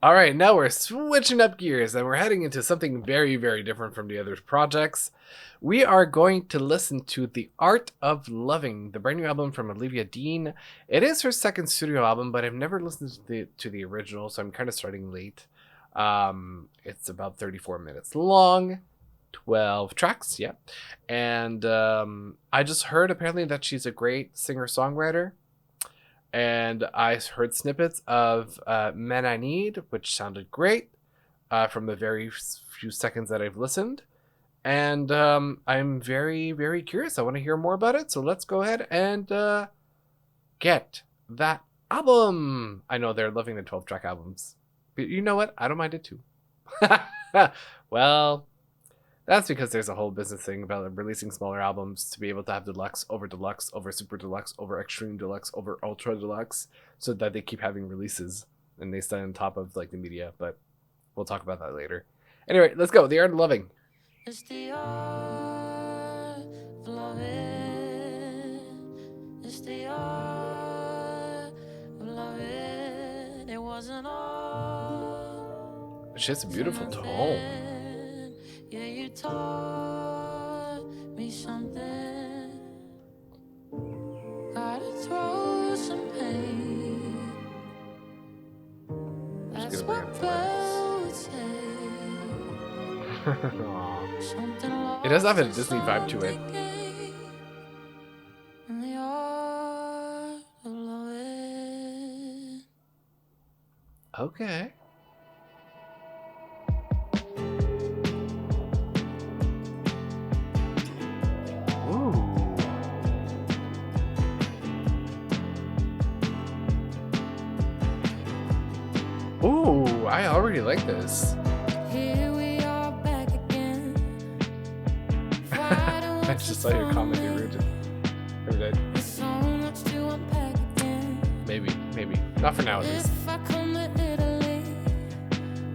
All right, now we're switching up gears and we're heading into something very, very different from the other projects. We are going to listen to The Art of Loving, the brand new album from Olivia Dean. It is her second studio album, but I've never listened to the original, so I'm kind of starting late. It's about 34 minutes long, 12 tracks, yeah. And I just heard apparently that she's a great singer-songwriter. And I heard snippets of Men I Need, which sounded great from the very few seconds that I've listened. And I'm very, very curious. I want to hear more about it. So let's go ahead and get that album. I know they're loving the 12-track albums. But you know what? I don't mind it too. Well, that's because there's a whole business thing about releasing smaller albums to be able to have deluxe, over super deluxe, over extreme deluxe, over ultra deluxe, so that they keep having releases and they stay on top of like the media. But we'll talk about that later. Anyway, let's go. The Art of Loving. It's the art of loving. It's the art of loving. It wasn't all. She has a beautiful tone. Yeah, you taught me something. Gotta throw some pain. That's what Belle would say. It does have a Disney vibe to it. Okay. Ooh, I already like this. Here we are back again. I just saw your comment you read it. So much to unpack again. Maybe. Not for now at least. If I come to Italy,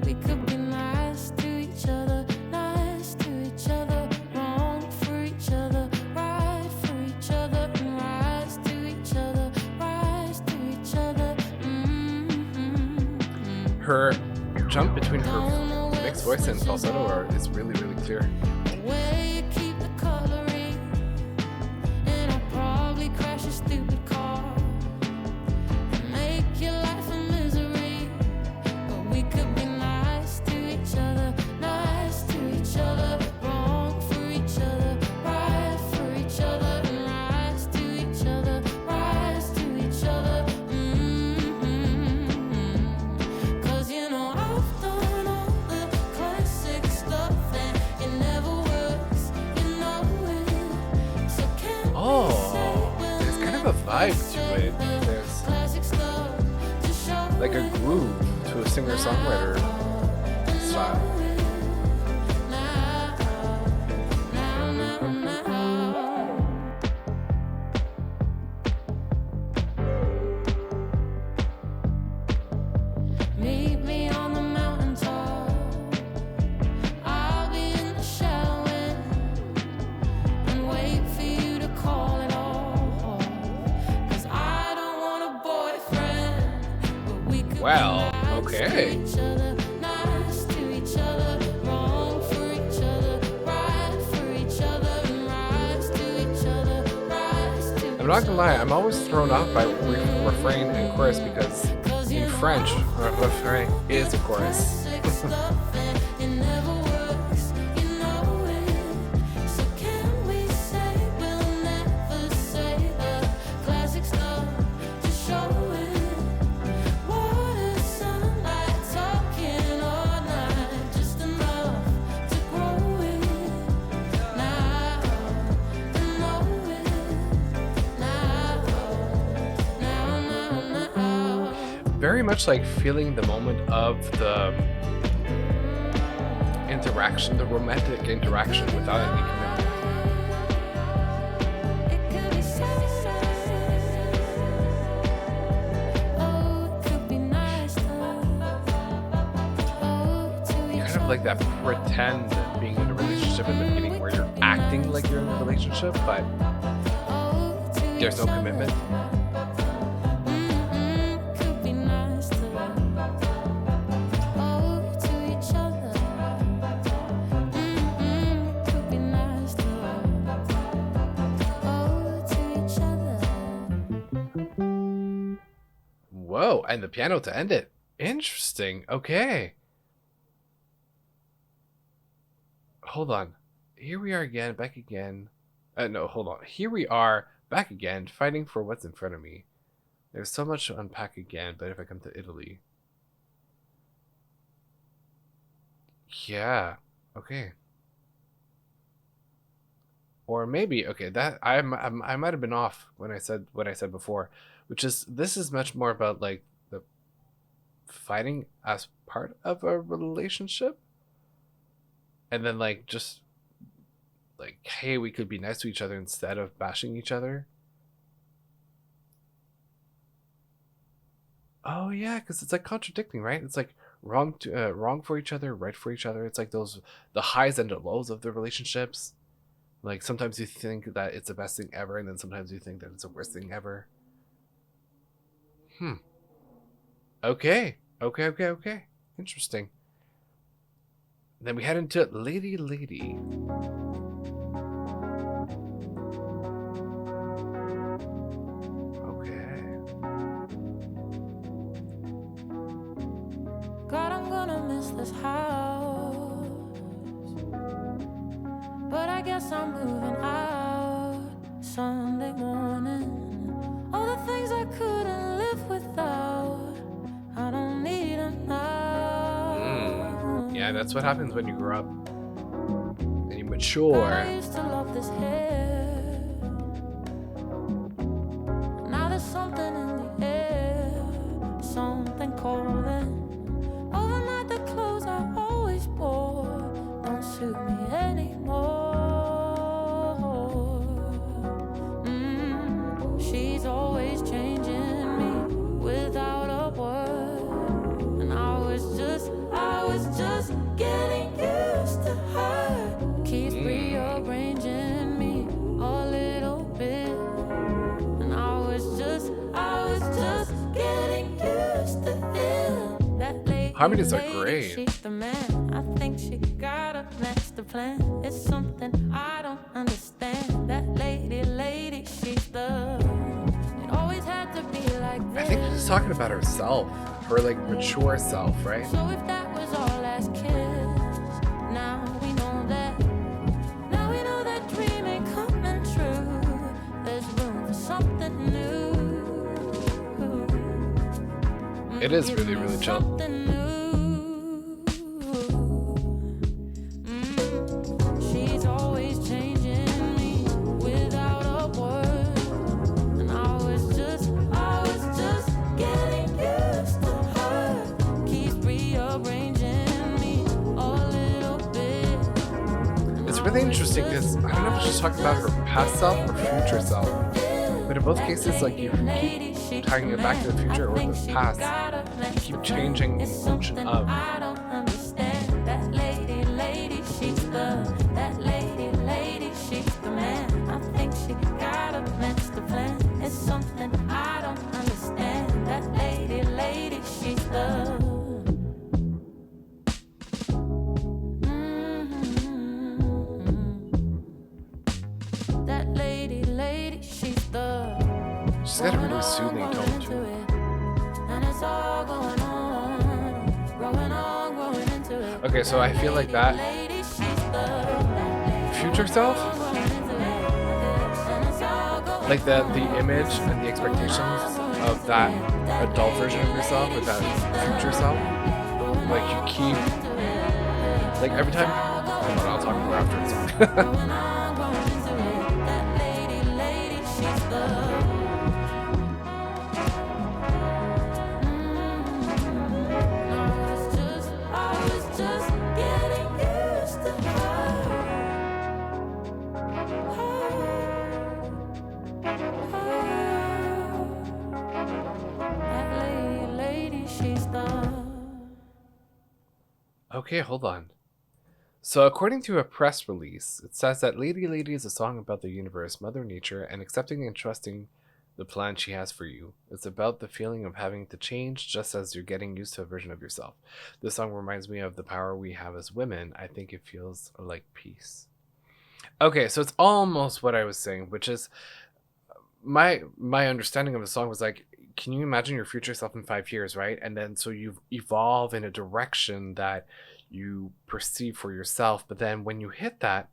we could be nice to each other, wrong for each other, right for each other, and rise to each other, rise to each other. Her jump between her mixed voice and falsetto is really, really clear. Where you keep the coloring, and I'll probably crash a stupid car, make your life a misery. But we could be nice to each other, wrong for each other, right for each other, and rise to each other, rise to each other. 'Cause you know I've done all the classic stuff and it never works, you know it. So can we say we'll there's kind of a vibe to it. There's classic stuff to show like a groove to a singer-songwriter style. Meet me on the mountaintop. I'll be in the shadow and wait for you to call it all. 'Cause I don't want a boyfriend, but we could Well, be nice okay. to each other, nice to each other, wrong for each other, right for each other, and rise to each other, rise to I'm not gonna lie, I'm always thrown off by refrain and chorus because in French, refrain is a chorus. stuff and it never works, you know it. So can we say we'll never say the classic stuff to show it? Water, sunlight, talking all night, just enough to grow it. Now, I know it. Now. Very much like feeling the moment of the interaction, the romantic interaction without any commitment. It could be sad. Oh, it could be nice to Kind of like that pretend being in a relationship in the beginning where you're acting like you're in a relationship, but there's no commitment. Could be nice to Oh, and the piano to end it. Interesting. Okay. Hold on. Here we are again, back again. No, hold on. Here we are, back again, fighting for what's in front of me. There's so much to unpack again, but if I come to Italy. Yeah. Okay. Or maybe, okay, that I might have been off when I said what I said before, which is this is much more about like the fighting as part of a relationship, and then like just like, hey, we could be nice to each other instead of bashing each other. Oh yeah, because it's like contradicting, right? It's like wrong for each other, right for each other. It's like those the highs and the lows of the relationships. Like sometimes you think that it's the best thing ever, and then sometimes you think that it's the worst thing ever. Hmm. Okay. Okay. Okay. Okay. Interesting. Then we head into Lady Lady. Okay. God, I'm gonna miss this house, but I guess I'm moving out Sunday morning. All the things I couldn't live without, I don't need them now. Yeah, that's what happens when you grow up and you God, mature. I used to love this hair. Now there's something in the air, something calling. Overnight the clothes I always wore don't suit me anymore. She's always changing me without a word, and I was just getting used to her. Keeps rearranging me a little bit, and I was just getting used to him. That lady, Harmonies are great. she's the man. I think she got a master plan. It's something I don't understand. That lady, she's the. It always had to be like this. I think she's talking about herself, her like mature self, right? So if that was our last kiss, now we know that. Now we know that dream ain't coming true. There's room for something new. It is really, really chill. Something new. She's always changing me without a word, and I was just getting used to her. Keeps rearranging me a little bit. It's really interesting because I don't know if she's talking about her past self or future self, but in both cases, like you keep tying it back to the future or the past. You keep changing in function of. I don't understand. That lady, she's the. That lady, she's the man. I think she got a master plan. It's something I don't understand. That lady, she's the. That lady, she's the. She's got a really soothing tone too. And it's all going on, growing into it. Okay, so I feel like that Lady, she's the. future self, like the image and the expectations of that adult version of yourself with that future self, like you keep, like every time. Hold on, I'll talk more after it's on. Okay, hold on. So, according to a press release, it says that Lady Lady is a song about the universe, Mother Nature, and accepting and trusting the plan she has for you. It's about the feeling of having to change just as you're getting used to a version of yourself. This song reminds me of the power we have as women. I think it feels like peace. Okay, so it's almost what I was saying, which is my understanding of the song was like, can you imagine your future self in 5 years, right? And then so you evolve in a direction that you perceive for yourself. But then when you hit that,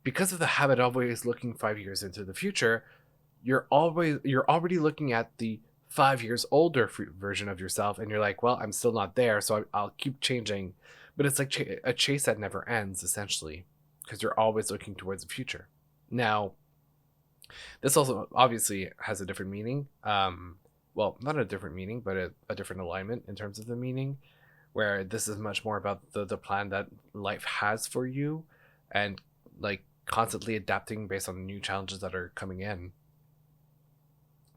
because of the habit of always looking 5 years into the future, you're already looking at the 5 years older version of yourself, and you're like, well, I'm still not there, so I'll keep changing. But it's like a chase that never ends, essentially, because you're always looking towards the future. Now, this also obviously has a different meaning. Well, not a different meaning, but a different alignment in terms of the meaning, where this is much more about the plan that life has for you, and like constantly adapting based on new challenges that are coming in.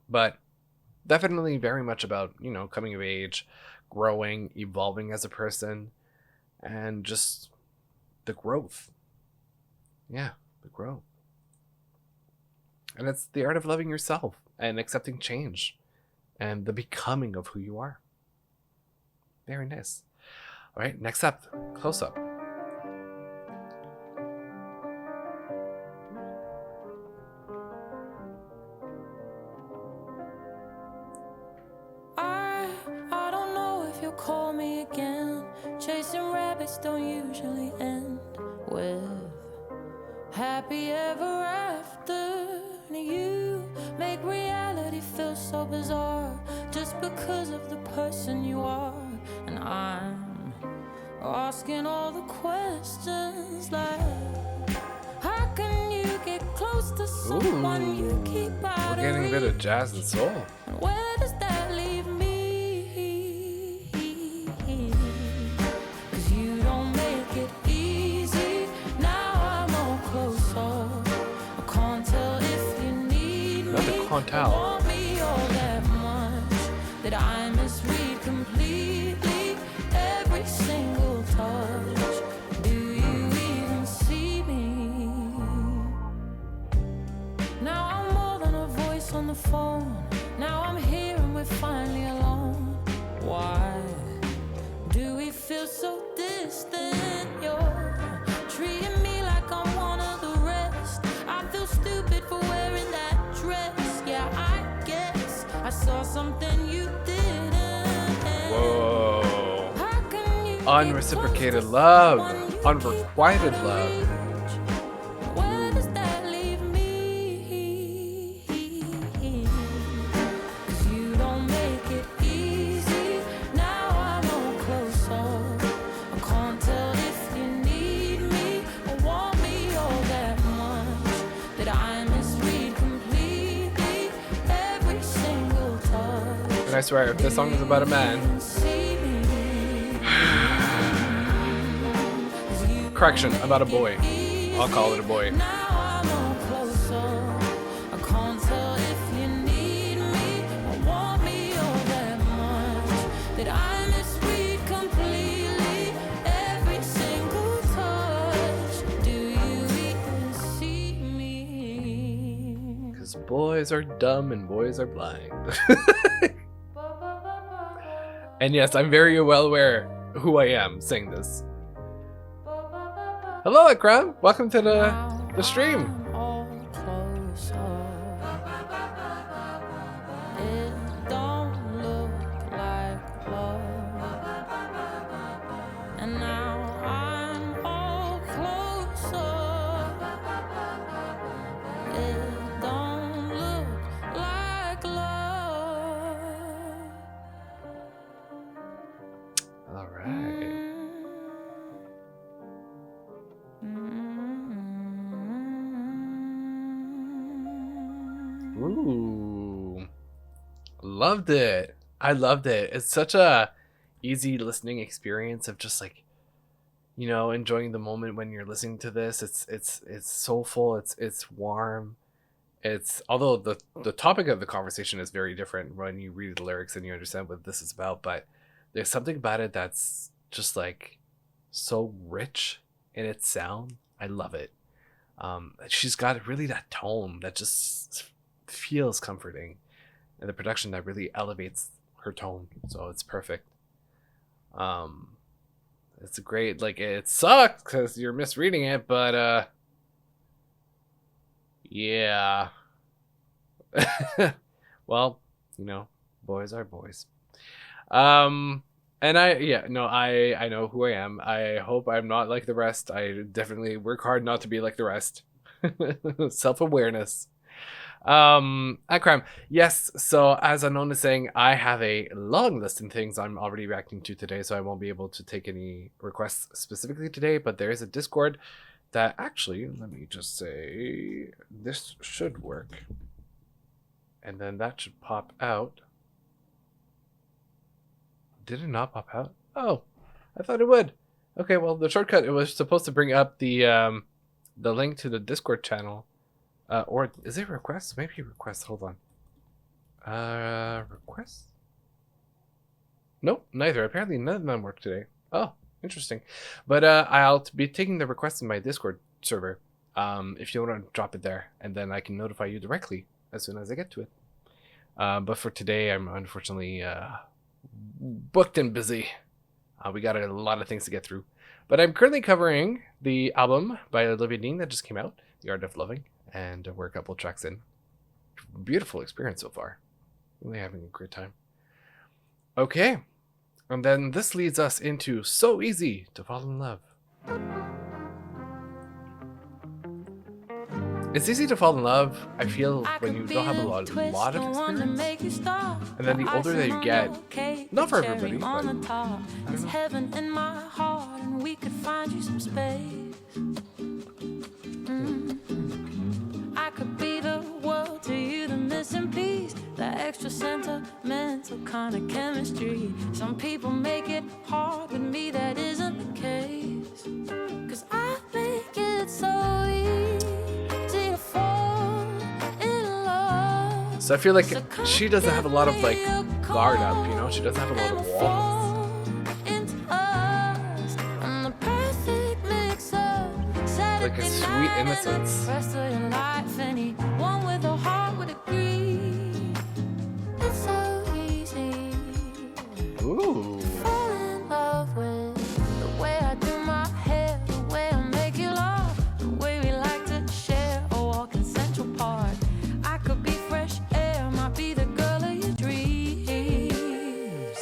But definitely very much about, coming of age, growing, evolving as a person, and just the growth. Yeah, the growth. And it's the art of loving yourself and accepting change and the becoming of who you are. Very nice. All right, next up, close up. I don't know if you'll call me again. Chasing rabbits don't usually end with happy ever after. You make reality feel so bizarre just because of the person you are. And I'm asking all the questions like, how can you get close to someone you keep out We're getting a bit of jazz and soul. and where does that leave me? 'Cause you don't make it easy. Now I'm all closer. I can't tell if you need Not the me. can't tell. Want me all that much that I misread completely every single touch. Do you even see me? Now I'm more than a voice on the phone. Now I'm here and we're finally alone. Why do we feel so distant? You're treating me like I'm one of the rest. I feel stupid for wearing that dress. Yeah, I guess I saw something you didn't. Whoa. How can you get Unreciprocated close to love. someone you keep Unrequited out of love. reach? Where does that leave me? 'Cause you don't make it easy. Now I'm all closer. I can't tell if you need me or want me all that much that I misread completely every single touch. And I swear, if this song is about a man, correction, about a boy, I'll call it a boy. Now I'm all closer. I can't tell if you need me or want me all that much that I misread completely every single touch. Do you even see me? Because boys are dumb and boys are blind. And yes, I'm very well aware who I am saying this. Hello, Akram. Welcome to the stream. I'm all closer. It don't look like love. And now I'm all closer. It don't look like love. All right. Ooh. Loved it. I loved it. It's such a easy listening experience of just like, enjoying the moment when you're listening to this. It's soulful, it's warm. It's although the topic of the conversation is very different when you read the lyrics and you understand what this is about, but there's something about it that's just like so rich in its sound. I love it. She's got really that tone that just feels comforting, and the production that really elevates her tone. So it's perfect. It's a great, like, it sucks because you're misreading it, but yeah. Well, Boys are boys. And I know who I am. I hope I'm not like the rest. I definitely work hard not to be like the rest. Self-awareness. At crime. Yes, so as Anon is saying, I have a long list of things I'm already reacting to today, so I won't be able to take any requests specifically today, but there is a Discord that actually, let me just say, this should work. And then that should pop out. Did it not pop out? Oh, I thought it would. Okay, well, the shortcut, it was supposed to bring up the link to the Discord channel. Or is it requests? Maybe requests. Hold on. Requests? Nope, neither. Apparently none of them work today. Oh, interesting. But I'll be taking the request in my Discord server. If you want to drop it there, and then I can notify you directly as soon as I get to it. But for today, I'm unfortunately booked and busy. We got a lot of things to get through. But I'm currently covering the album by Olivia Dean that just came out, The Art of Loving, and we're a couple tracks in. Beautiful experience so far. Really having a great time. Okay. And then this leads us into So Easy to Fall in Love. It's easy to fall in love, I feel, when you don't have a lot of experience. And then the older that you get, not for everybody, but It's heaven in my heart, and we could find you some space. I could be the world to you, the missing piece, the extra sentimental kind of chemistry. Some people make it hard, with me that isn't the case. 'Cause I make it so easy to fall in love. So I feel like she doesn't have a lot of like guard up, you know? She doesn't have a lot of walls. Like a sweet innocence. Rest of your life, anyone with a heart would agree. It's so easy. Ooh. Fall in love with the way I do my hair, the way I make you laugh, the way we like to share a walk in Central Park. I could be fresh air, might be the girl of your dreams.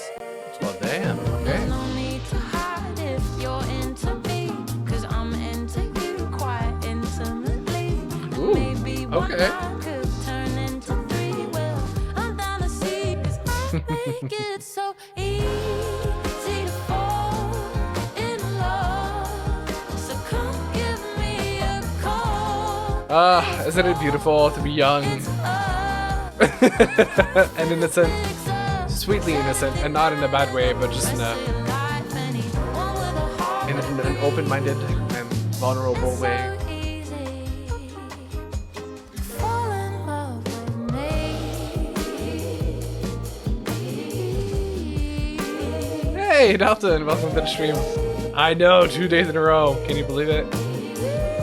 Well, damn. Okay. No need to hide if you're into me, 'cause I'm into you quite intimately. Ooh, Maybe one okay. night could turn into three. Well, I'm down to see, 'cause I make it so easy to fall in love. So come give me a call. Isn't it beautiful to be young It's us. and innocent? Sweetly innocent, and not in a bad way, but just in an open-minded and vulnerable way. Hey, Dalton, welcome to the stream. I know, 2 days in a row. Can you believe it?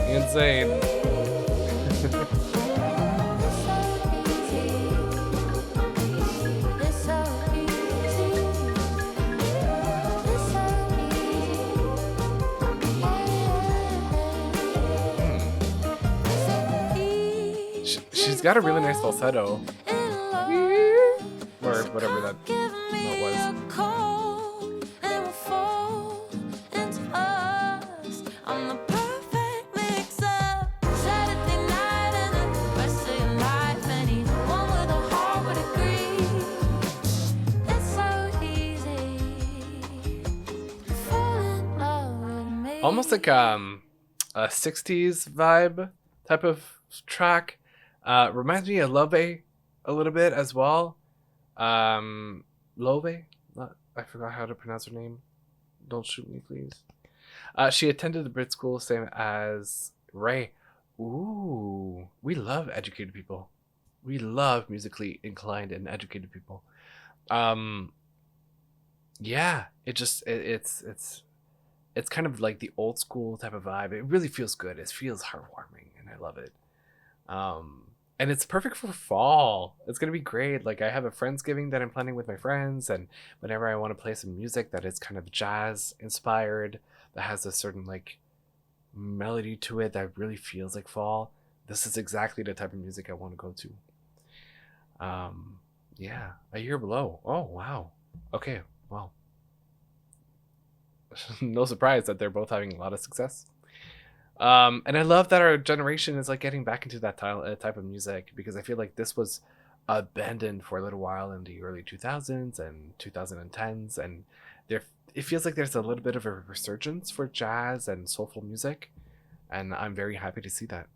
Insane. She's got a really nice falsetto. Or whatever that note was. I'm the perfect mix-up. Saturday night and the rest of your life. Anyone with a heart would agree. It's so easy to fall in love with me. Almost like a 60s vibe type of track. Reminds me of Love a little bit as well. Love, I forgot how to pronounce her name. Don't shoot me, please. She attended the Brit school, same as Ray. Ooh, we love educated people. We love musically inclined and educated people. Yeah, it's kind of like the old school type of vibe. It really feels good. It feels heartwarming, and I love it. And it's perfect for fall. It's gonna be great. Like, I have a Friendsgiving that I'm planning with my friends, and whenever I want to play some music that is kind of jazz inspired, that has a certain like melody to it that really feels like fall, this is exactly the type of music I want to go to. Yeah, A Year Below. Oh, wow. Okay, well, no surprise that they're both having a lot of success. And I love that our generation is like getting back into that type of music, because I feel like this was abandoned for a little while in the early 2000s and 2010s, and there it feels like there's a little bit of a resurgence for jazz and soulful music, and I'm very happy to see that.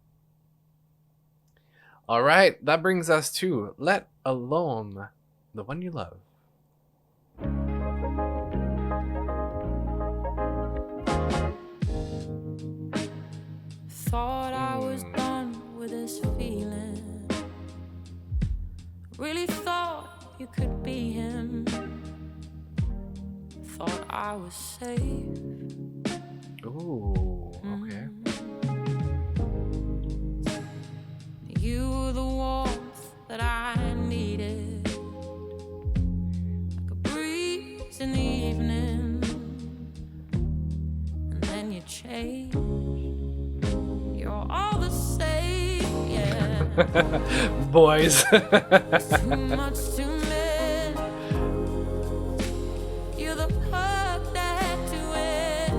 All right, that brings us to Let Alone the One You Love. Thought I was done with this feeling. Really thought you could be him. Thought I was safe. Ooh, okay. You were the warmth that I needed, like a breeze in the evening. And then you changed. You're all the same, yeah. Boys. Too much to miss. You're the perfect to it.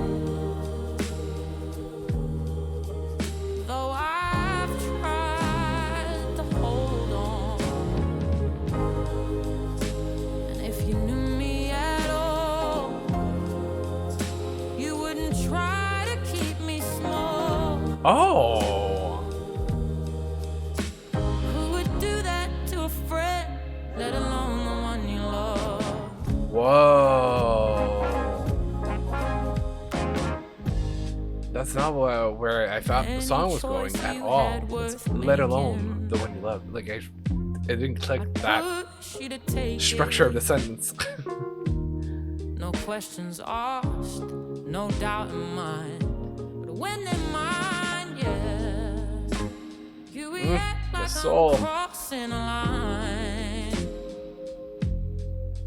Though I've tried to hold on. And if you knew me at all, you wouldn't try to keep me small. Oh. Who would do that to a friend, let alone the one you love? Whoa. That's not where I thought the song was going at all. It's let alone the one you love. Like, it didn't click that Push you to take structure of it. the sentence. No questions asked, no doubt in mind. But when they're mine, yeah, you react the like soul. I'm crossing a line.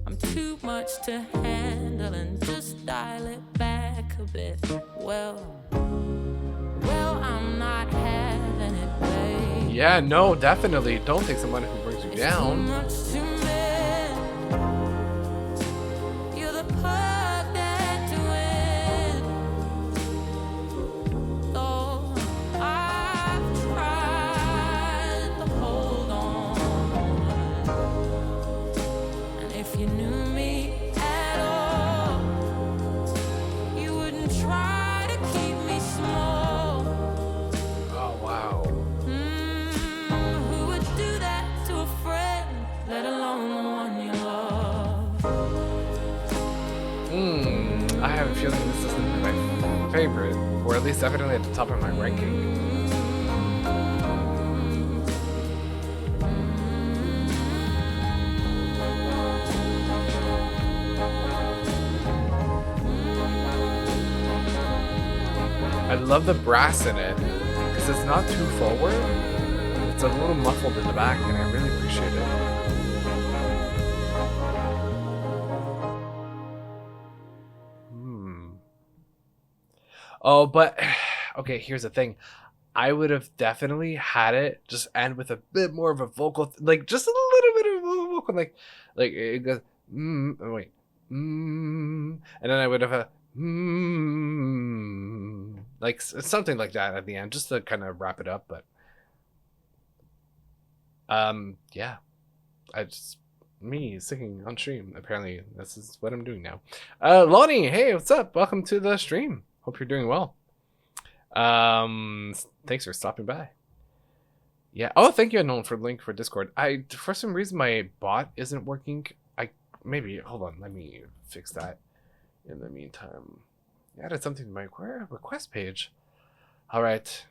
I'm too much to handle and just dial it back a bit. Well, I'm not having it, babe. Yeah, no, definitely. Don't take someone who brings you It's down. too much to miss. You're the perfect to win. Though I've tried to hold on. And if you knew me at all, you wouldn't try to keep me small. Oh, wow. Who would do that to a friend, let alone the one you love? I have a feeling this is my favorite, or at least definitely at the top of my ranking. I love the brass in it, because it's not too forward. It's a little muffled in the back, and I really appreciate it. Oh, but okay, here's the thing. I would have definitely had it just end with a bit more of a vocal, like just a little bit of a vocal, like it goes, oh, wait, and then I would have a, like something like that at the end, just to kind of wrap it up. But, yeah, I just me singing on stream. Apparently, this is what I'm doing now. Lonnie, hey, what's up? Welcome to the stream. Hope you're doing well. Thanks for stopping by. Yeah. Oh, thank you, Unknown, for the link for Discord. For some reason my bot isn't working. Maybe hold on, let me fix that. In the meantime, I added something to my request page. All right.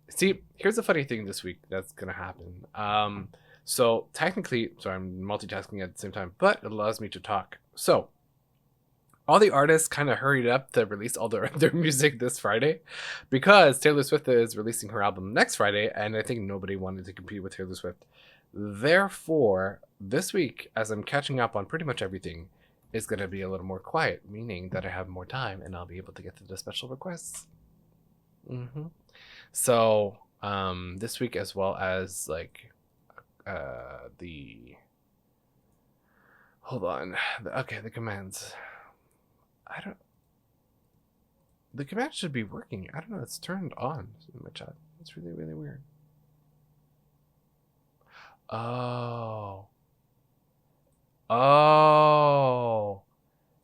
See, here's the funny thing this week that's gonna happen. So technically, sorry, I'm multitasking at the same time, but it allows me to talk. So all the artists kind of hurried up to release all their music this Friday, because Taylor Swift is releasing her album next Friday, and I think nobody wanted to compete with Taylor Swift. Therefore, this week, as I'm catching up on pretty much everything, is going to be a little more quiet, meaning that I have more time and I'll be able to get to the special requests. So, this week, as well as like the Hold on. Okay, the commands. I don't. The command should be working. I don't know. It's turned on in my chat. It's really, really weird. Oh. Oh.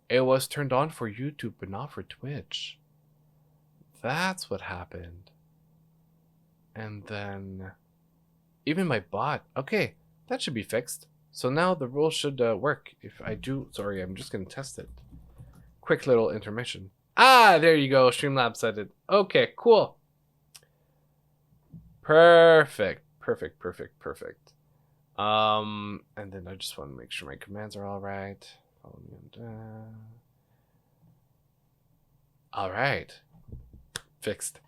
It was turned on for YouTube, but not for Twitch. That's what happened. And then even my bot. Okay, that should be fixed. So now the rule should work. If I do, sorry, I'm just going to test it. Quick little intermission. Ah, there you go. Streamlabs said it. Okay, cool. Perfect. Perfect, perfect, perfect. And then I just want to make sure my commands are all right. All right. Fixed.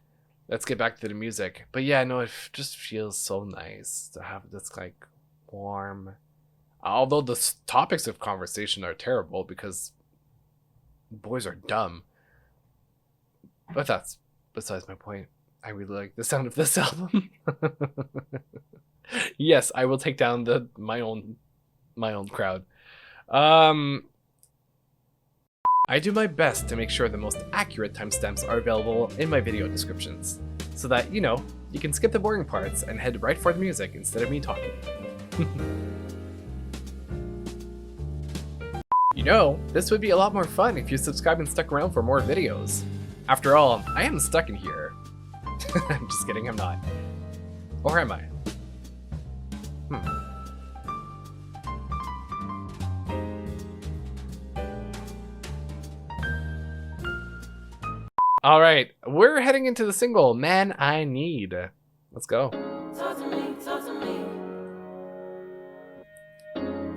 Let's get back to the music. But yeah, no, it just feels so nice to have this like warm. Although the topics of conversation are terrible because boys are dumb. But that's besides my point. I really like the sound of this album. Yes, I will take down my own crowd. I do my best to make sure the most accurate timestamps are available in my video descriptions, so that, you know, you can skip the boring parts and head right for the music instead of me talking. You know, this would be a lot more fun if you subscribed and stuck around for more videos. After all, I am stuck in here. I'm just kidding, I'm not. Or am I? All right, we're heading into the single, Man I Need. Let's go. Talk to me, talk to me.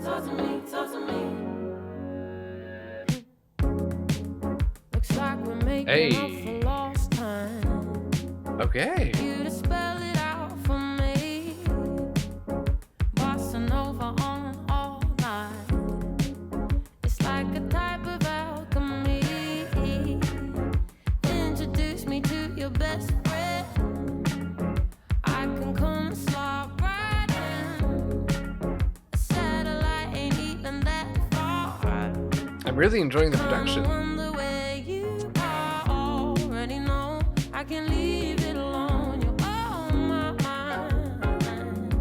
Talk to me, talk to me. Looks like we're making up for lost time. Okay. You to spell it out for me. Bossa Nova on all night. It's like a type of alchemy. Introduce me to your best friend. I can come and slide right in. A satellite ain't even that far. I'm really enjoying the production. The way you are already know. I can leave it alone. You're on my mind.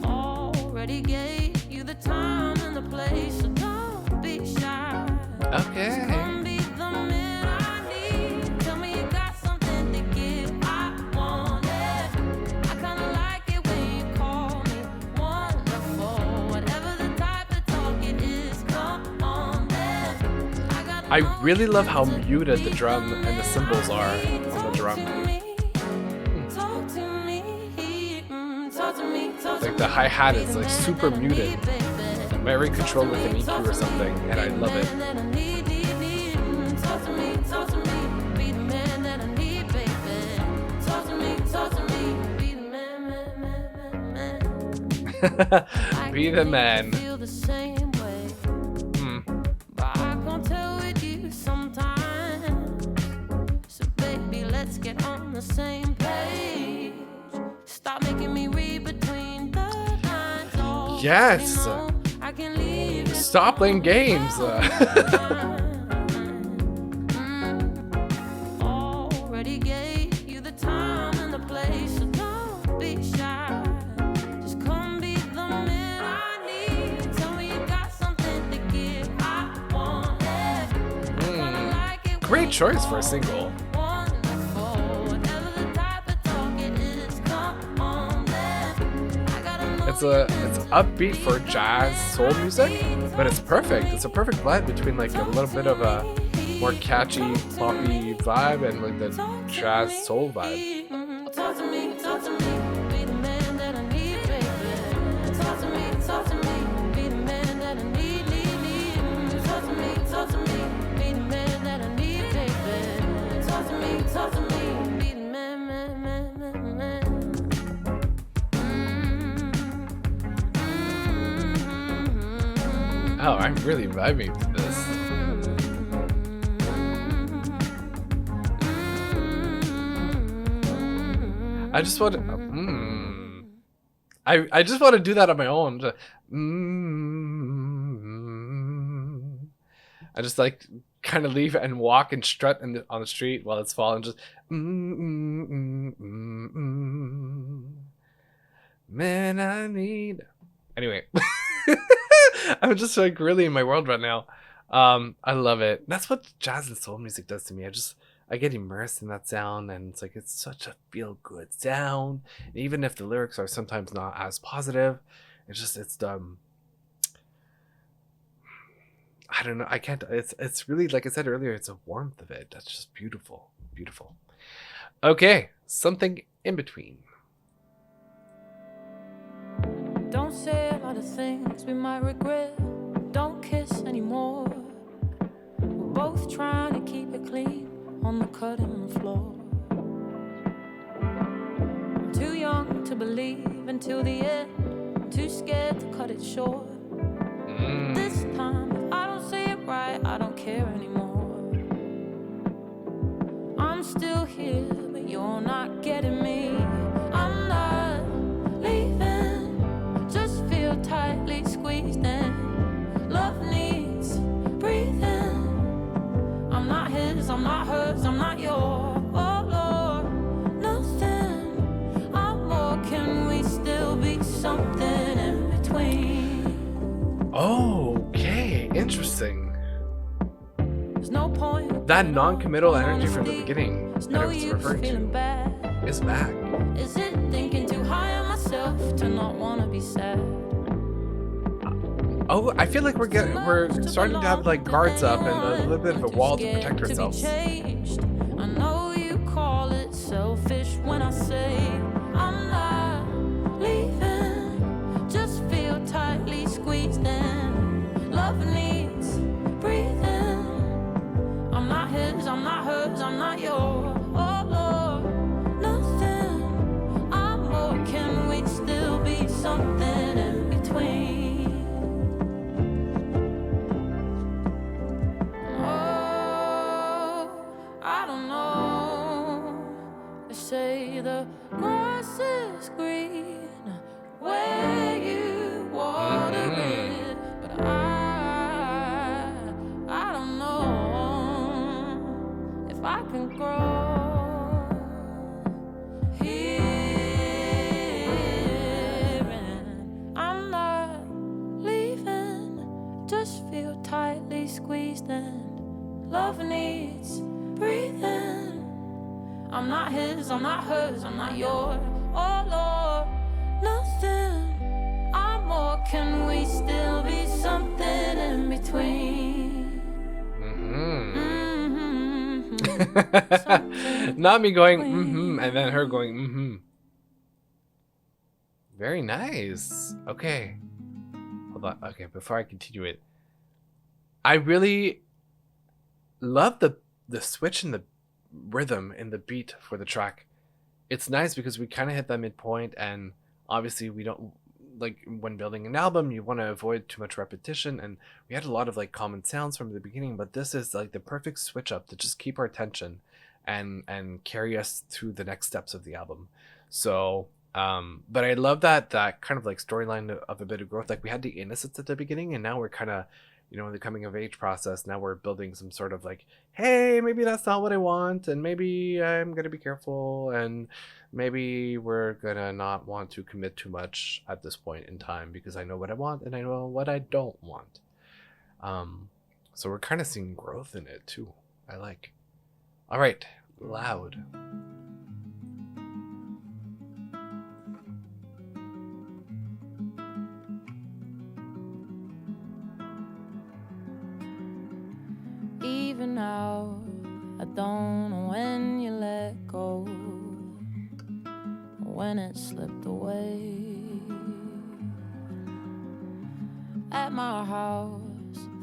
Already gave you the time and the place, so don't be shy. Okay. Come be the man I need. Tell me you got something to give. I want it. I kinda like it when you call me wonderful. Whatever the type of talk it is, come on then. I really love how muted the drum and the cymbals are on the drum. Talk to me, talk to me, talk to Like the hi-hat is like super muted. Very controlled with an EQ or something, and I love it. Talk to me, talk to me, be the man that I need, baby. Talk to me, be the man. Be the man. Feel the same way, but I can't tell with you sometimes. So baby, let's get on the same page. Stop making me read between the lines. Oh, Yes. you know, I can leave it Stop playing games. Already gave you the time and the place, so don't be shy. Just come be the man I need. Tell me you got something to give. I want it. I kinda like it when Great you choice for a call single. me wonderful. Whatever the type of talk it is, come on then. I gotta know It's upbeat for jazz soul music, but it's perfect. It's a perfect blend between like a little bit of a more catchy poppy vibe and like the jazz soul vibe. Talk to me, be the man that I need, baby. Talk to me, be the man that I need, need. Talk to me, be the man that I need, baby. Talk to me, be the man. Oh, I'm really vibing to this. I just want to. I just want to do that on my own. Mm. I just like kind of leave and walk and strut on the street while it's falling. Just man, I need. Anyway, I'm just like really in my world right now. I love it. That's what jazz and soul music does to me. I get immersed in that sound, and it's like it's such a feel good sound. And even if the lyrics are sometimes not as positive, it's I don't know. I can't. It's really like I said earlier. It's a warmth of it that's just beautiful, beautiful. Okay, something in between. Don't say a lot of things we might regret. Don't kiss anymore. We're both trying to keep it clean on the cutting floor. I'm too young to believe until the end. Too scared to cut it short. This time, if I don't say it right, I don't care anymore. I'm still here, but you're not getting me. I'm not leaving. Just feel tightly squeezed in. Love needs breathing. I'm not his, I'm not hers, I'm not yours. Oh Lord, nothing. I'm more. Can we still be something in between? Okay, interesting. There's no point. That non-committal energy from the beginning that I was referring to is back. Is it thinking too high on myself to not want to be sad? Oh, I feel like we're starting to have like guards up and a little bit of a wall to protect ourselves. I know you call it selfish when I say I'm not leaving. Just feel tightly squeezed in. Love needs breathing. I'm not his, I'm not hers, I'm not yours. Oh Lord, nothing. I'm more. Can we still be something in between? I don't know. They say the grass is green where you water it, but I don't know if I can grow here. And I'm not leaving. Just feel tightly squeezed in. Love needs breathing. I'm not his, I'm not hers, I'm not yours. Oh Lord, nothing. I'm more. Can we still be something in between? Not me going and then her going Very nice. Okay. Hold on. Okay, before I continue it, I really love the switch in the rhythm in the beat for the track. It's nice because we kind of hit that midpoint, and obviously we don't like when building an album you want to avoid too much repetition, and we had a lot of like common sounds from the beginning, but this is like the perfect switch up to just keep our attention and carry us through the next steps of the album. So but I love that kind of like storyline of a bit of growth. Like we had the innocence at the beginning, and now we're kind of, you know, in the coming of age process, now we're building some sort of like, hey, maybe that's not what I want, and maybe I'm gonna be careful, and maybe we're gonna not want to commit too much at this point in time because I know what I want and I know what I don't want. So we're kind of seeing growth in it too. I like. All right, loud. Even now, I don't know when you let go, when it slipped away. At my house,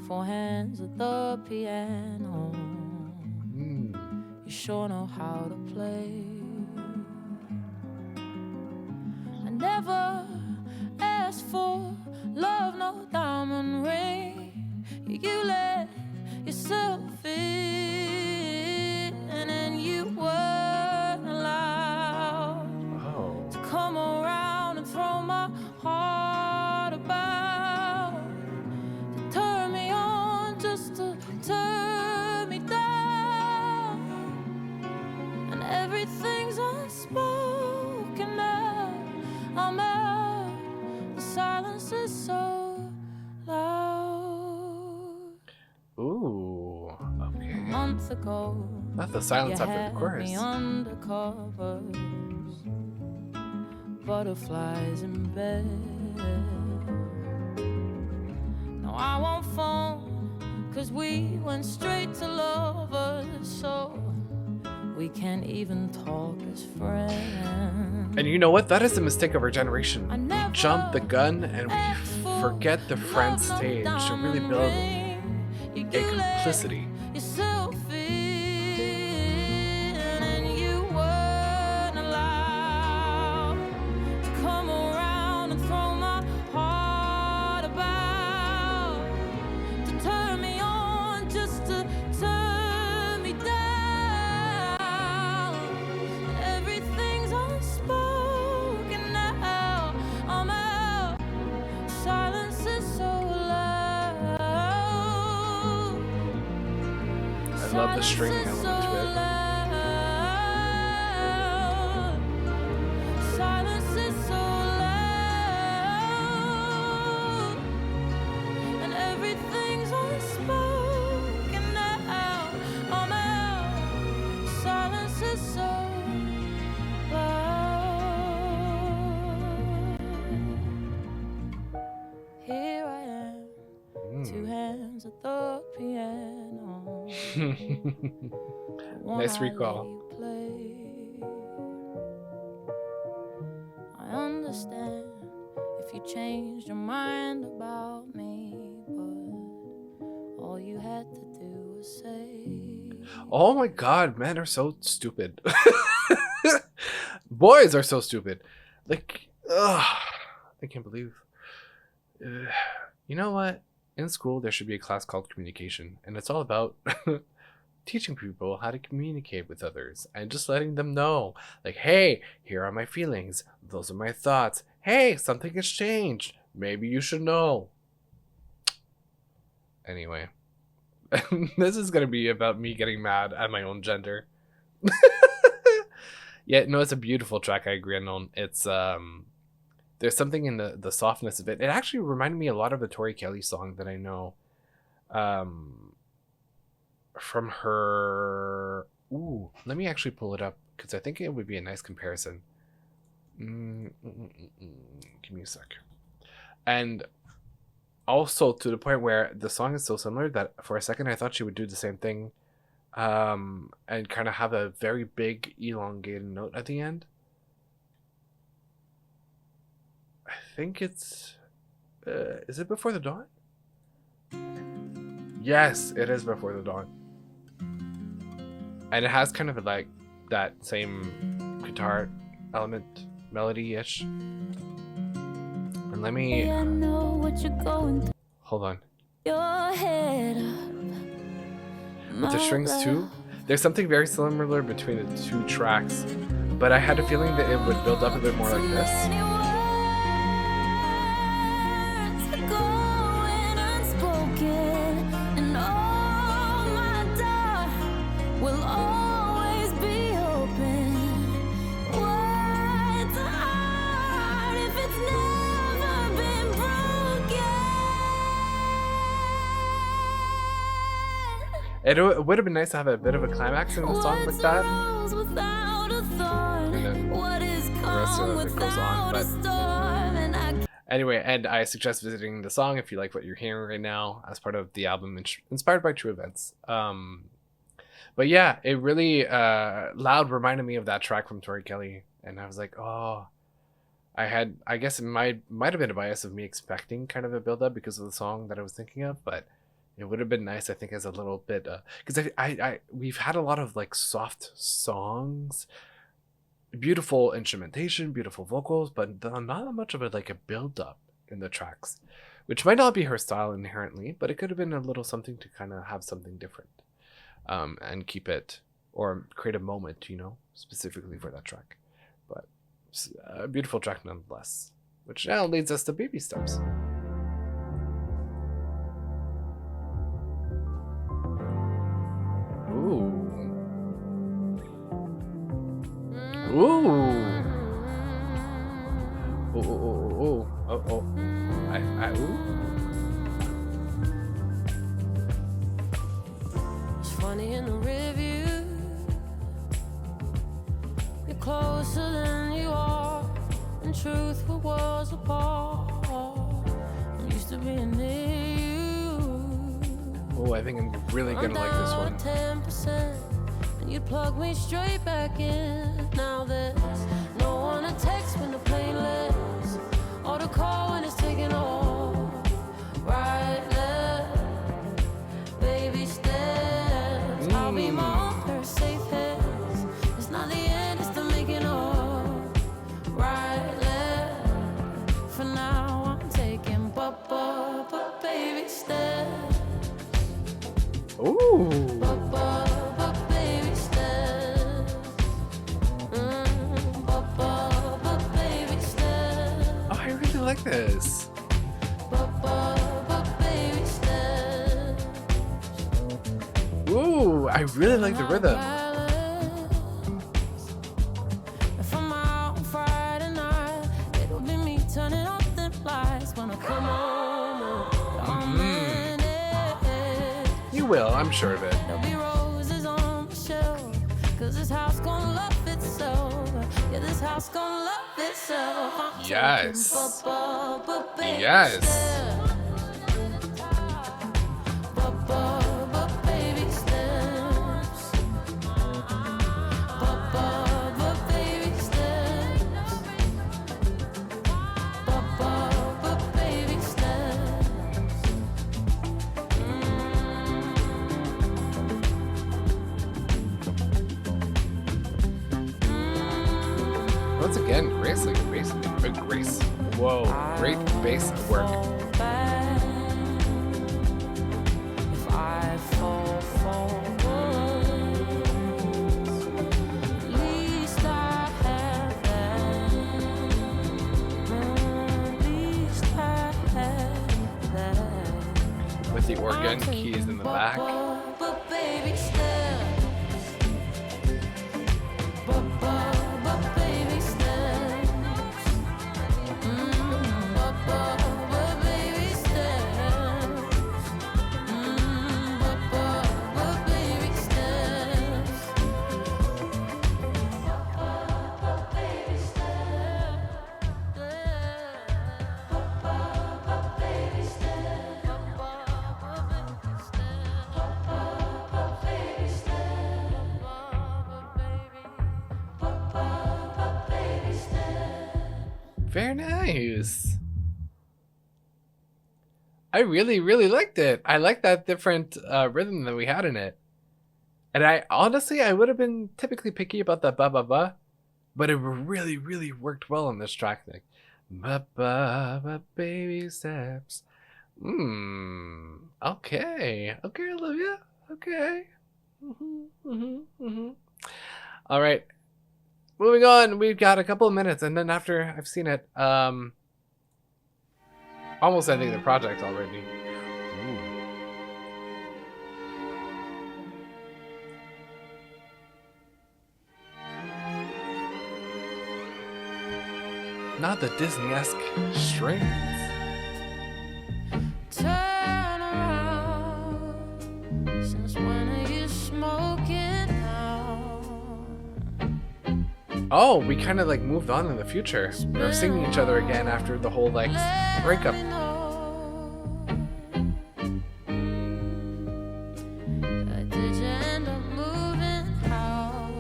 4 hands at the piano. You sure know how to play. I never asked for love, no diamond ring. You let yourself in, and you weren't allowed to come around and throw my silence is so loud. Ooh, okay. A month ago, Not the silence you after the had chorus. me under covers, butterflies in bed. No, I won't phone, 'cause we went straight to lovers, so we can't even talk as friends. And you know what? That is the mistake of our generation. I We never jump the gun and asked we for forget the friend love, no stage to really diamond build ring. You a do let complicity. yourself in, and you weren't allowed to come around and throw my heart about, to turn me on just to turn me down. Everything's unspoken now. I'm out. Silence is so loud. I love the string element to it. Silence is so loud, and everything's unspoken now. I'm out. Silence is so loud. Here I am, two hands at the piano. Nice recall. I understand if you changed your mind about me, but all you had to do was say. Oh my god, men are so stupid. Boys are so stupid. Like, ugh, I can't believe. You know what? In school, there should be a class called communication, and it's all about teaching people how to communicate with others and just letting them know, like, hey, here are my feelings. Those are my thoughts. Hey, something has changed. Maybe you should know. Anyway, this is going to be about me getting mad at my own gender. Yeah, no, it's a beautiful track. I agree on. It's, there's something in the softness of it. It actually reminded me a lot of a Tori Kelly song that I know. From her. Ooh, let me actually pull it up because I think it would be a nice comparison. Give me a sec. And also to the point where the song is so similar that for a second I thought she would do the same thing, and kind of have a very big elongated note at the end. I think it's. Is it Before the Dawn? Yes, it is Before the Dawn. And it has kind of like that same guitar element, melody-ish. And let me I know what you're going through. hold on. Your head up. With the strings too, there's something very similar between the two tracks, but I had a feeling that it would build up a bit more like this. It would have been nice to have a bit of a climax in the song like that. And then the rest of it goes on. But anyway, and I suggest visiting the song if you like what you're hearing right now as part of the album inspired by true events. But yeah, it really loud reminded me of that track from Tori Kelly, and I was like, oh, I guess it might have been a bias of me expecting kind of a build up because of the song that I was thinking of, but it would have been nice, I think, as a little bit, because we've had a lot of like soft songs, beautiful instrumentation, beautiful vocals, but not much of like a build up in the tracks, which might not be her style inherently, but it could have been a little something to kind of have something different, and keep it or create a moment, specifically for that track. But a beautiful track nonetheless, which now leads us to Baby Steps. Ooh. Oh, oh, oh, oh, oh, oh. Ooh. It's funny in the review. You're closer than you are. In truth, we're worlds apart. I'm used to being near you. Oh, I think I'm really gonna like this one. 10%, and you'd plug me straight back in. Now there's no one to text when the plane lands, or to call when it's taking off. Right there, baby steps. I'll be my own pair of safe hands. It's not the end, it's the making of. Right there, for now I'm taking but baby steps. Ooh. But baby steps. But baby steps. Oh, I really like this. But baby steps. Ooh, I really like the rhythm. If I'm out on Friday night, it'll be me turning off the lights when I come home. On Monday, You will, I'm sure of it. there'll be roses on the shelf, 'cause this house gonna love itself. Yeah, this house gonna love itself. I'm Yes. taking but baby Yes. steps. But baby steps. But baby steps. But baby steps. Once again, Grace, like bass, Grace. Whoa, great bass work. If I fall once, at least I have that. At least I have that. With the organ keys in the back. But baby steps. But baby steps. But baby steps. But baby steps. But baby steps. But baby Very nice. I really, really liked it. I like that different rhythm that we had in it. And I honestly, I would have been typically picky about that ba ba ba, but it really, really worked well on this track. Like ba ba ba baby steps. Okay. Okay, Olivia. Okay. All right. Moving on. We've got a couple of minutes, and then after I've seen it, almost ending the project already. Ooh. Not the Disney-esque strings. Turn around. Since when are you smoking now? Oh, we kind of like moved on in the future. We're singing each other again after the whole like breakup. Did you end up moving house?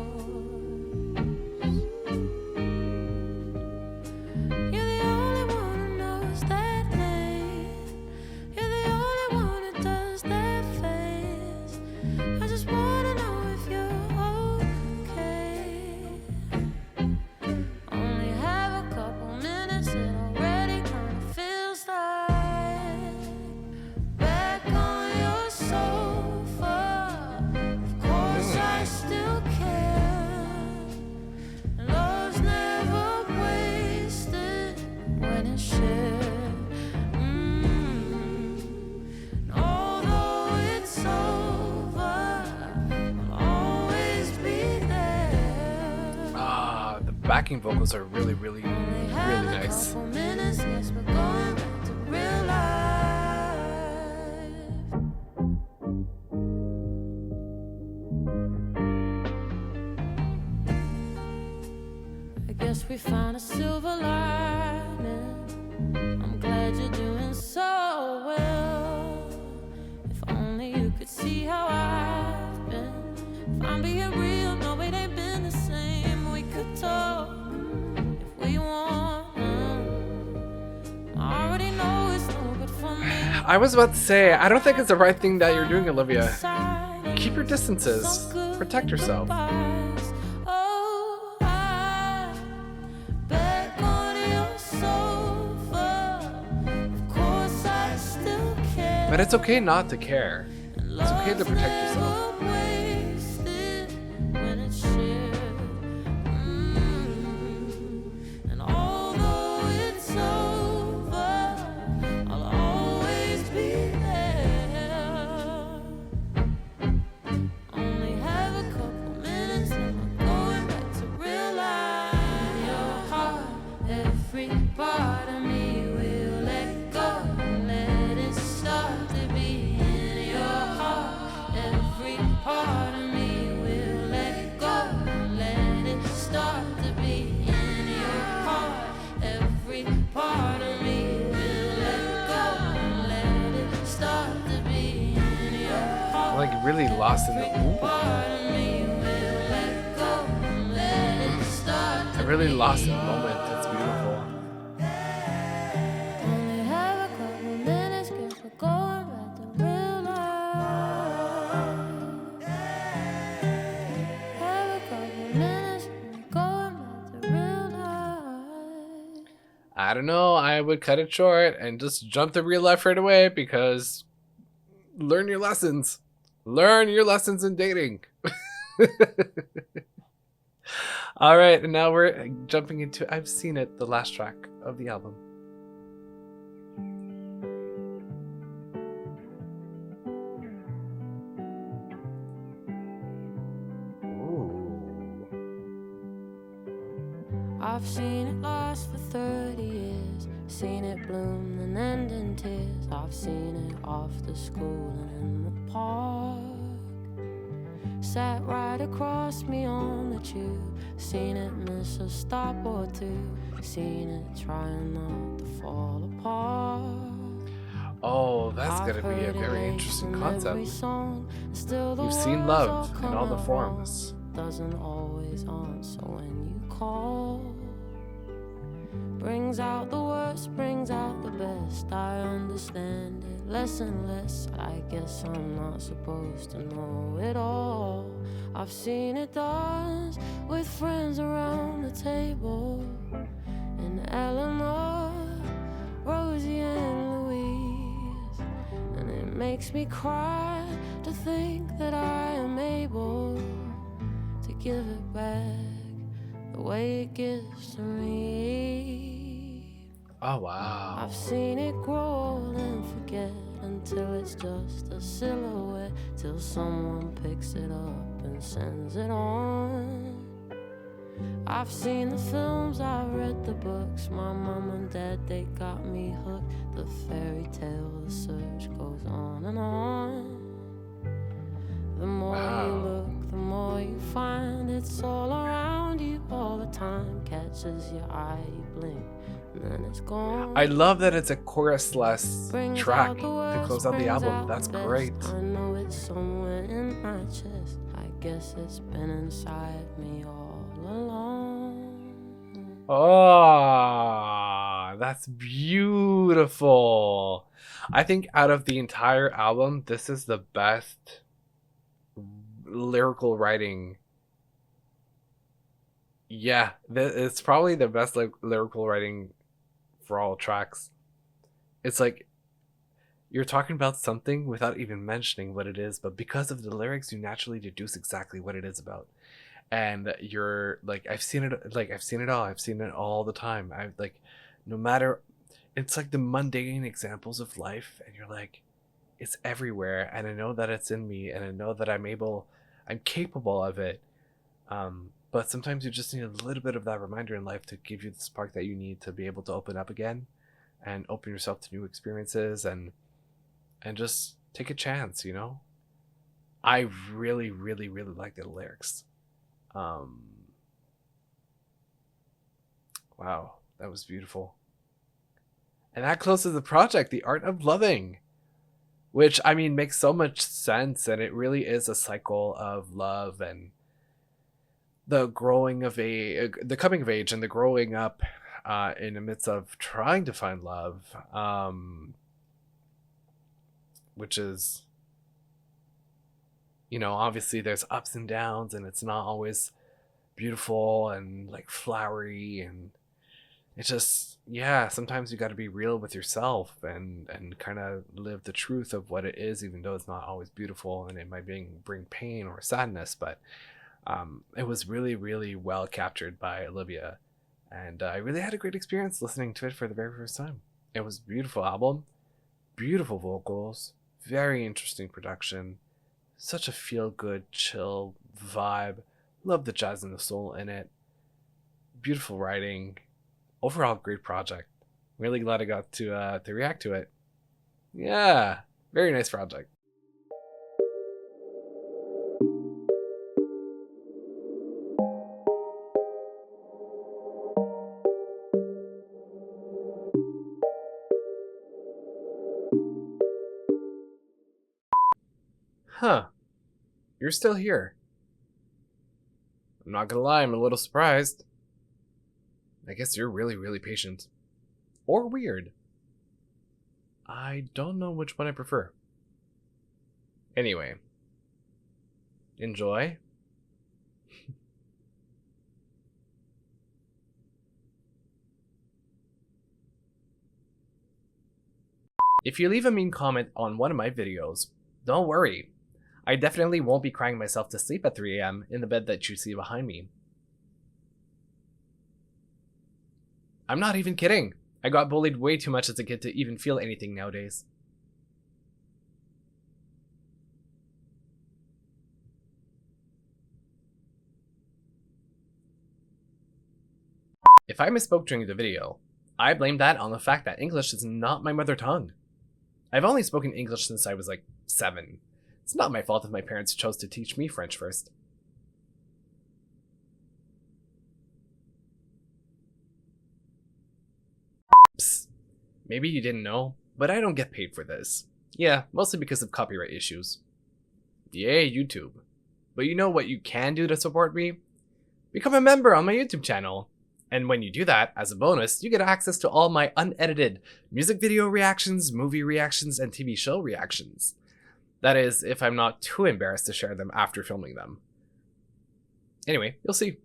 You're the only one who knows that name. You're the only one who does that face. I just wanna know if you're okay. Only have a couple minutes, it already kinda feels like back on your sofa. Of course I still care. Love's never wasted when it's shared. Although it's over, I'll always be there. Ah, the backing vocals are really, really, Only really have a nice. couple a silver lining. I'm glad you're doing so well. If only you could see how I've been. If I'm being real, no, it ain't been the same. We could talk if we want. I already know it's no good for me. I was about to say, I don't think it's the right thing that you're doing, Olivia. Keep your distances. Protect yourself. Oh, I back on your sofa. Of course I still care. But it's okay not to care. It's okay to protect yourself. And although it's over, I'll always be there. Only have a couple minutes and we're going back to real life. Your heart, every part of me will let go. Let it start to be in your heart. Every part of me will let go. Let it start to be in your heart. Every part of me will let go. Let it start to be in your heart. I'm like really lost in the. Ooh. I'm really lost in the moment. It's beautiful. Only have a couple minutes, guess we're going back to real life. Have a couple minutes, we're going back to real life. I don't know. I would cut it short and just jump to real life right away because learn your lessons. Learn your lessons in dating. All right, and now we're jumping into I've Seen It, the last track of the album. Ooh. I've seen it last for 30 years, seen it bloom and end in tears. I've seen it after school and in the park. Sat right across me on the tube, seen it miss a stop or two, seen it trying not to fall apart. Oh, that's I've gonna be a heard it very late interesting from every concept. song, and still the You've seen words love all in come all the out forms. wrong. Doesn't always answer when you call. Brings out the worst, brings out the best. I understand it less and less. I guess I'm not supposed to know it all. I've seen it dance with friends around the table, and Eleanor, Rosie and Louise. And it makes me cry to think that I am able to give it back the way it gives to me. Oh, wow. I've seen it grow old and forget until it's just a silhouette, till someone picks it up and sends it on. I've seen the films, I've read the books. My mom and dad, they got me hooked. The fairy tale, the search goes on and on. The more you look, the more you find. It's all around you all the time. Catches your eye, you blink, and then it's gone. I love that it's a chorus-less Brings track out the to worst, close out the brings album. out That's the best. great. I know it's somewhere in my chest. I guess it's been inside me all along. Oh, that's beautiful. I think out of the entire album, this is the best lyrical writing. Yeah, it's probably the best lyrical writing for all tracks. It's like you're talking about something without even mentioning what it is, but because of the lyrics, you naturally deduce exactly what it is about. And you're like, I've seen it all. I've seen it all the time. I like, no matter, it's like the mundane examples of life, and you're like, it's everywhere, and I know that it's in me, and I know that I'm capable of it. But sometimes you just need a little bit of that reminder in life to give you the spark that you need to be able to open up again and open yourself to new experiences and just take a chance, you know? I really, really, really like the lyrics. Wow, that was beautiful. And that closes the project, The Art of Loving, which, I mean, makes so much sense. And it really is a cycle of love and the growing of the coming of age and the growing up in the midst of trying to find love, which is, obviously there's ups and downs and it's not always beautiful and like flowery, and it's just, yeah, sometimes you got to be real with yourself and kind of live the truth of what it is, even though it's not always beautiful and it might bring pain or sadness. But it was really, really well captured by Olivia, and I really had a great experience listening to it for the very first time. It was a beautiful album, beautiful vocals, very interesting production, such a feel-good, chill vibe. Love the jazz and the soul in it. Beautiful writing. Overall, great project. Really glad I got to react to it. Yeah, very nice project. Huh, you're still here. I'm not gonna lie, I'm a little surprised. I guess you're really, really patient. Or weird. I don't know which one I prefer. Anyway, enjoy. If you leave a mean comment on one of my videos, don't worry. I definitely won't be crying myself to sleep at 3 a.m. in the bed that you see behind me. I'm not even kidding. I got bullied way too much as a kid to even feel anything nowadays. If I misspoke during the video, I blame that on the fact that English is not my mother tongue. I've only spoken English since I was like 7. It's not my fault if my parents chose to teach me French first. Psst. Maybe you didn't know, but I don't get paid for this. Yeah, mostly because of copyright issues. Yay, YouTube. But you know what you can do to support me? Become a member on my YouTube channel. And when you do that, as a bonus, you get access to all my unedited music video reactions, movie reactions, and TV show reactions. That is, if I'm not too embarrassed to share them after filming them. Anyway, you'll see.